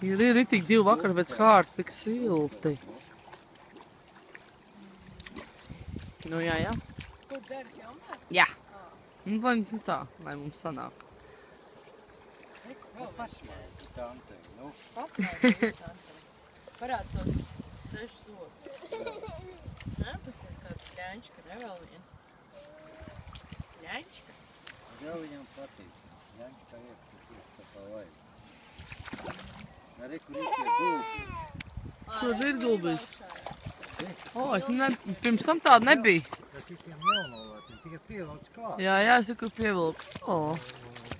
Ir ritīgi 2 vakar pēc kārtas, tik silti. Nu jā. Kur dari filmēt? Jā. Nu tā, lai mums sanāk. Pasmaidi, tante, nu. Pasmaidi, tante. Parād savu 6 sodu. Nē, pasties kāds ļaņčka, ne vēl vien. Ļaņčka? Jau viņam patīk. Ļaņčka iet, ka pa vajag. Arī kur ir tie gulbi. Kur ir gulbis? Pirms tam tāda nebija. Tas ir tiem jaunolātiem, tikai pievilkts klāt. Jā, es tikai pievilku.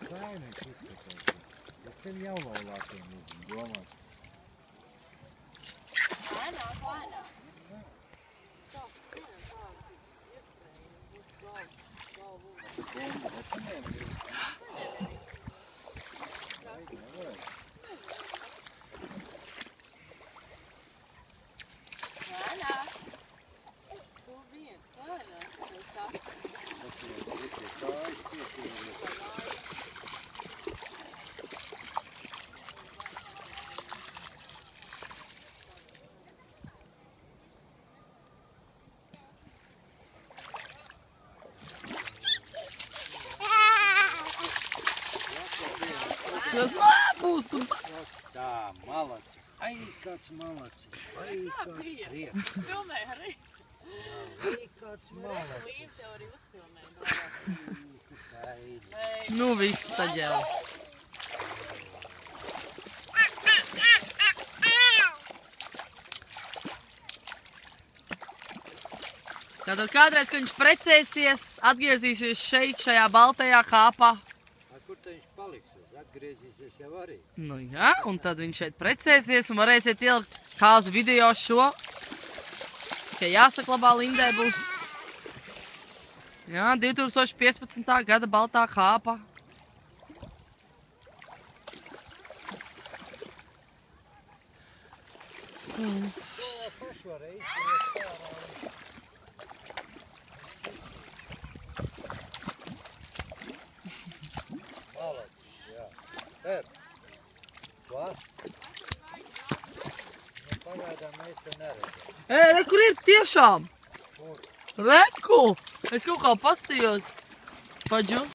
Kainiņš izskatās. Tas tiem jaunolātiem domās. Lēnāk. Tas labūs tur. Tā, malacis. Ai, kāds malacis. Ai, kāds prieks. Filmēja arī. Ai, kāds malacis. Līva tev arī uzfilmēja. Nu viss tad jau. Tātad kādreiz, kad viņš precēsies, atgriezīsies šeit, šajā baltajā kāpā. Kur te viņš paliks? Atgriezīsies jau arī. Nu jā, un tad viņš šeit precēsies un varēsiet ielikt kāzu video šo. Tikai jāsaklabā lindē būs. Jā, 2015. gada baltā kāpa. Pēc. Ko? Nu, pagaidām mēs te neredzam. Re, kur ir tiešām? Kur? Reku! Es kaut kā pastījos. Paģu.